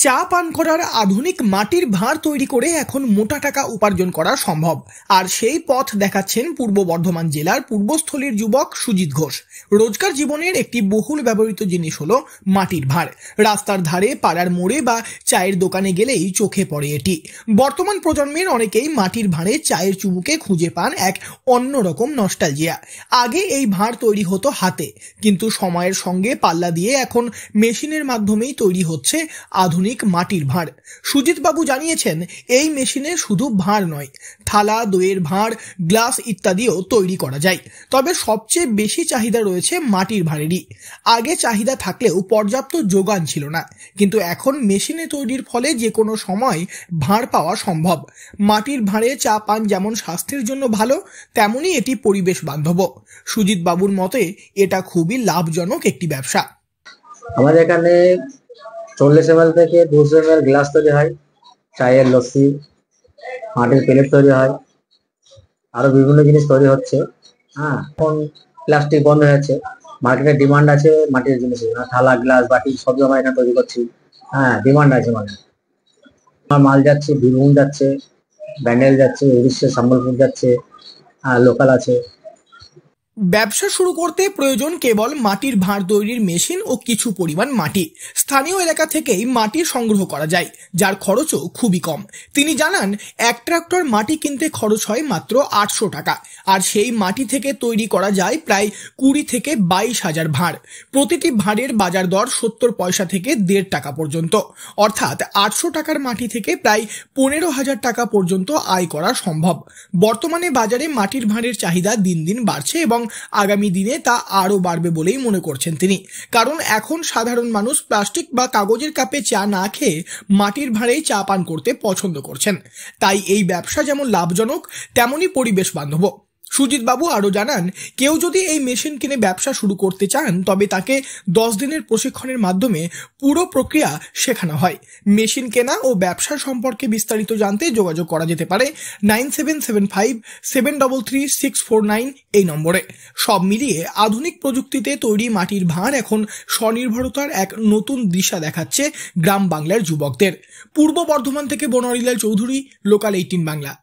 চা পান করার আধুনিক মাটির ভাঁড় তৈরি করে এখন মোটা টাকা উপার্জন করা সম্ভব। আর সেই পথ দেখাচ্ছেন পূর্ব বর্ধমান জেলার পূর্বস্থলীর যুবক সুজিত ঘোষ। রোজকার জীবনের একটি বহুল ব্যবহৃত জিনিস হলো মাটির ভাঁড়। রাস্তার ধারে, পাড়ার মোড়ে বা চায়ের দোকানে গেলেই চোখে পড়ে এটি। বর্তমান প্রজন্মের অনেকেই মাটির ভাঁড়ে চায়ের চুমুকে খুঁজে পান এক অন্যরকম নস্টালজিয়া। আগে এই ভাঁড় তৈরি হতো হাতে, কিন্তু সময়ের সঙ্গে পাল্লা দিয়ে এখন মেশিনের মাধ্যমেই তৈরি হচ্ছে আধুনিক মাটির ভাঁড়। সুজিত বাবু জানিয়েছেন, এই মেশিনে শুধু ভাঁড় নয়, থালা, দইয়ের ভাঁড়, গ্লাস ইত্যাদিও তৈরি করা যায়। তবে সবচেয়ে বেশি চাহিদা রয়েছে মাটির ভাঁড়েরই। আগে চাহিদা থাকলেও পর্যাপ্ত যোগান ছিল না, কিন্তু এখন মেশিনে তৈরির ফলে যে কোনো সময় ভাঁড় পাওয়া সম্ভব। মাটির ভাঁড়ে চা পান যেমন স্বাস্থ্যের জন্য ভালো, তেমনি এটি পরিবেশ বান্ধব। সুজিত বাবুর মতে এটা খুবই লাভজনক একটি ব্যবসা। আমাদের এখানে 40 ml থেকে 200 ml গ্লাস তৈরি হয়, চায়ের লস্যি, মাটির প্লেট তৈরি হয়, আরো বিভিন্ন জিনিস তৈরি হচ্ছে। এখন প্লাস্টিক বন্ধ হয়ে যাচ্ছে, মার্কেটে ডিমান্ড আছে মাটির জিনিসের, থালা, গ্লাস, বাটি সব আমরা এখানে তৈরি করছি। ডিমান্ড আছে। মানে আমার মাল যাচ্ছে, বীরভূম যাচ্ছে, ব্যান্ডেল যাচ্ছে, উড়িষ্যা, সম্বলপুর যাচ্ছে, লোকাল আছে। ব্যবসা শুরু করতে প্রয়োজন কেবল মাটির ভাঁড় তৈরির মেশিন ও কিছু পরিমাণ মাটি। স্থানীয় এলাকা থেকেই মাটি সংগ্রহ করা যায়, যার খরচও খুবই কম। তিনি জানান, এক ট্রাক্টর মাটি কিনতে খরচ হয় মাত্র 800 টাকা, আর সেই মাটি থেকে তৈরি করা যায় প্রায় 20 থেকে 22,000 ভাঁড়। প্রতিটি ভাঁড়ের বাজার দর 70 পয়সা থেকে 1.5 টাকা পর্যন্ত, অর্থাৎ 800 টাকার মাটি থেকে প্রায় 15,000 টাকা পর্যন্ত আয় করা সম্ভব। বর্তমানে বাজারে মাটির ভাঁড়ের চাহিদা দিন দিন বাড়ছে এবং আগামী দিনে তা আরও বাড়বে বলেই মনে করছেন তিনি। কারণ এখন সাধারণ মানুষ প্লাস্টিক বা কাগজের কাপে চা না খেয়ে মাটির ভাঁড়েই চা পান করতে পছন্দ করছেন। তাই এই ব্যবসা যেমন লাভজনক, তেমনই পরিবেশ বান্ধব। সুজিত বাবু আরও জানান, কেউ যদি এই মেশিন কিনে ব্যবসা শুরু করতে চান, তবে তাকে 10 দিনের প্রশিক্ষণের মাধ্যমে পুরো প্রক্রিয়া শেখানো হয়। মেশিন কেনা ও ব্যবসা সম্পর্কে বিস্তারিত জানতে যোগাযোগ করা যেতে পারে 9775733649 এই নম্বরে। সব মিলিয়ে আধুনিক প্রযুক্তিতে তৈরি মাটির ভাঁড় এখন স্বনির্ভরতার এক নতুন দিশা দেখাচ্ছে গ্রাম বাংলার যুবকদের। পূর্ব বর্ধমান থেকে বনরিলাল চৌধুরী, লোকাল 18 বাংলা।